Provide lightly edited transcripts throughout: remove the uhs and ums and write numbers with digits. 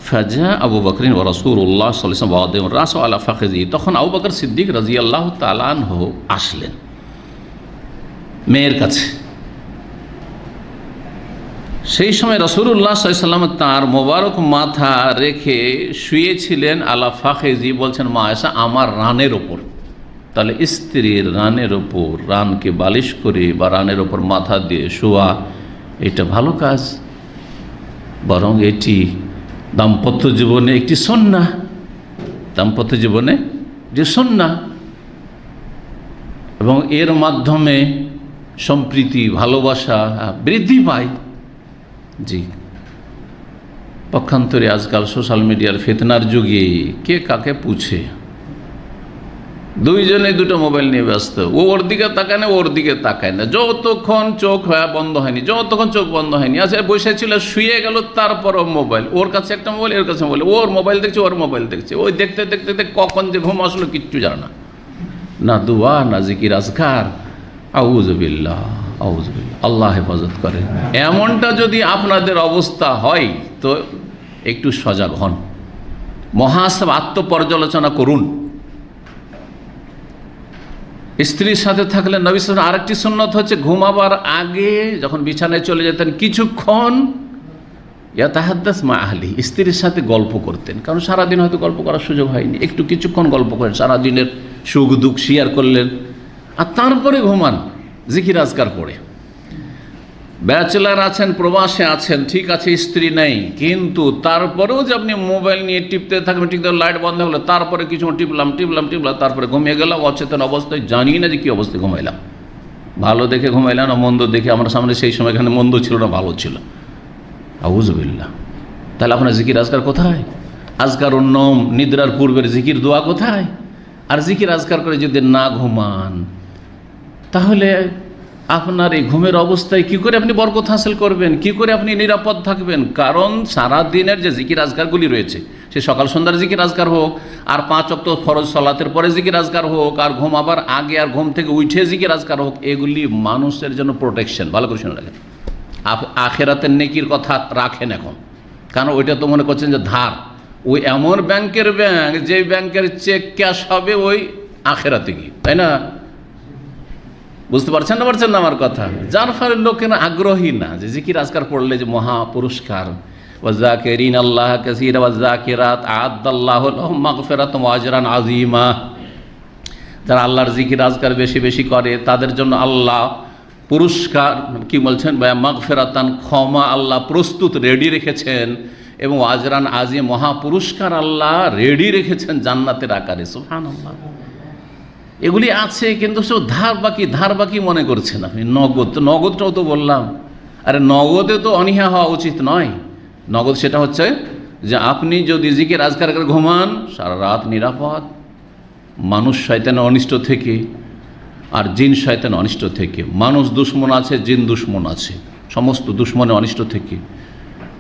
ফাজা আবু বকরিন ও রাসূলুল্লাহ সাল্লাল্লাহু আলাইহি ওয়াসাল্লাম রাসু আলা ফাখিজি, তখন আবু বকর সিদ্দিক রাদিয়াল্লাহু তাআলা আনহু আসলেন মেয়ের কাছে। সেই সময় রাসূলুল্লাহ সাল্লাল্লাহু আলাইহি ওয়াসাল্লাম তাঁর মোবারক মাথা রেখে শুয়েছিলেন আলা ফাখিজি, বলছেন মা আয়েশা আমার রানের ওপর। তাহলে স্ত্রীর রানের ওপর, রানকে বালিশ করে বা রানের ওপর মাথা দিয়ে শোয়া এটা ভালো কাজ, বরং এটি দাম্পত্য জীবনে একটি সুন্নাহ, দাম্পত্য জীবনে যে সুন্নাহ, এবং এর মাধ্যমে সম্প্রীতি ভালোবাসা বৃদ্ধি পায়। জি, পক্ষান্তরে আজকাল সোশ্যাল মিডিয়ার ফিতনার যুগে কে কাকে পুছে, দুইজনে দুটো মোবাইল নিয়ে ব্যস্ত, ও ওর দিকে তাকায় না, ওর দিকে তাকায় না, যতক্ষণ চোখ বন্ধ হয়নি, যতক্ষণ চোখ বন্ধ হয়নি আচ্ছা বসে ছিল, শুয়ে গেল, তারপরও মোবাইল, ওর কাছে একটা মোবাইল, এর কাছে মোবাইল, ওর মোবাইল দেখছে, ওর মোবাইল দেখছে, ওই দেখতে দেখতে দেখতে কখন যে ঘুম আসলো কিচ্ছু জানে না, না দুয়া না জিকির আজকার। আউযুবিল্লাহ, আউযুবিল্লাহ, আল্লাহ হেফাজত করে। এমনটা যদি আপনাদের অবস্থা হয় তো একটু সজাগ হন, মহাসাব আত্মপর্যালোচনা করুন। স্ত্রীর সাথে থাকলে নবী সাল্লাল্লাহু আলাইহি ওয়াসাল্লাম আরেকটি সুন্নত হচ্ছে ঘুমাবার আগে যখন বিছানায় চলে যেতেন কিছুক্ষণ ইয়াতাহাদ্দাস মা আহলি, স্ত্রীর সাথে গল্প করতেন, কারণ সারাদিন হয়তো গল্প করার সুযোগ হয়নি, একটু কিছুক্ষণ গল্প করেন, সারাদিনের সুখ দুঃখ শেয়ার করলেন, আর তারপরে ঘুমান জিকির আজকার পড়ে। ব্যাচেলার আছেন, প্রবাসে আছেন, ঠিক আছে স্ত্রী নেই, কিন্তু তারপরেও যে আপনি মোবাইল নিয়ে টিপতে থাকবেন, ঠিক লাইট বন্ধ হলো, তারপরে কিছু টিপলাম, তারপরে ঘুমিয়ে গেলাম অচেতন অবস্থায়, জানি না যে কী অবস্থায় ঘুমাইলাম, ভালো দেখে ঘুমাইলাম না মন্দ দেখে, আমার সামনে সেই সময় এখানে মন্দ ছিল না ভালো ছিল। আউযুবিল্লাহ। তাহলে আপনার জিকির আজকার কোথায়? আজকার নম, নিদ্রার পূর্বের জিকির দোয়া কোথায়? আর জিকির আজকার করে যদি না ঘুমান তাহলে আপনার এই ঘুমের অবস্থায় কি করে আপনি বরকত হাসিল করবেন, কি করে আপনি নিরাপদ থাকবেন? কারণ সারা দিনের যে জিকির আজকারগুলি রয়েছে, সে সকাল সন্ধ্যার জিকির আজকার হোক, আর 5 ওয়াক্ত ফরজ সালাতের পরে জিকির আজকার হোক, আর ঘুমাবার আগে আর ঘুম থেকে উঠে জিকির আজকার হোক, এগুলি মানুষের জন্য প্রোটেকশন। ভালো করে শুনে রাখেন, আখেরাতের নেকির কথা রাখেন এখন, কারণ ওইটা তো মনে করছেন যে ধার, ওই এমন ব্যাংকের ব্যাংক যে ব্যাংকের চেক ক্যাশ হবে ওই আখেরাতে গিয়ে, তাই না? বুঝতে পারছেন না আমার কথা? যার ফলে লোকেরা আগ্রহী না যে জিকির আজকার পড়লে যে মহা পুরস্কার, ওয়াযাকিরিন আল্লাহ কাসীরা ওয়াযাকিরাত আ'আদাল্লাহু লাহুম মাগফিরাতান ওয়া আজরান আযীমা। যারা আল্লাহর জিকির আজকার বেশি বেশি করে তাদের জন্য আল্লাহ পুরস্কার কি বলছেন, মাগফিরাতান ক্ষমা আল্লাহ প্রস্তুত রেডি রেখেছেন, এবং আজরান আযীম মহা পুরস্কার আল্লাহ রেডি রেখেছেন জান্নাতের আকারে। সুবহানাল্লাহ। এগুলি আছে, কিন্তু সব ধার বাকি মনে করছেন আপনি। নগদটাও তো বললাম, আরে নগদে তো অনীহা হওয়া উচিত নয়। নগদ সেটা হচ্ছে যে আপনি যদি জিকির আজকার করে ঘুমান সারা রাত নিরাপদ, মানুষ শয়তানের অনিষ্ট থেকে আর জিন শয়তানের অনিষ্ট থেকে। মানুষ দুশ্মন আছে, জিন দুশ্মন আছে, সমস্ত দুশ্মনের অনিষ্ট থেকে,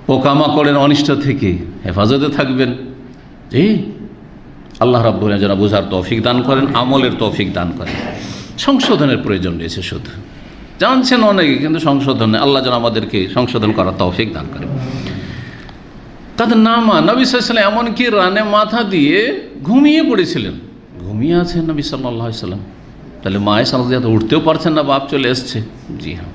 পোকামাকড়ের অনিষ্ট থেকে হেফাজতে থাকবেন। জি, আল্লাহ রাব্বুল আলামিন যারা বোঝার তৌফিক দান করেন, আমলের তৌফিক দান করেন। সংশোধনের প্রয়োজন রয়েছে, শুধু জানছেন অনেকে কিন্তু সংশোধন নেই। আল্লাহ যেন আমাদেরকে সংশোধন করার তৌফিক দান করেন। তাদের নামা নবী সাল্লাল্লাহু আলাইহি ওয়াসাল্লাম এমনকি রানে মাথা দিয়ে ঘুমিয়ে পড়েছিলেন, ঘুমিয়ে আছেন নবী সাল্লাল্লাহু আলাইহি ওয়াসাল্লাম। তাহলে মায়ের সাথে উঠতেও পারছেন না, বাপ চলে এসছে। জি হ্যাঁ।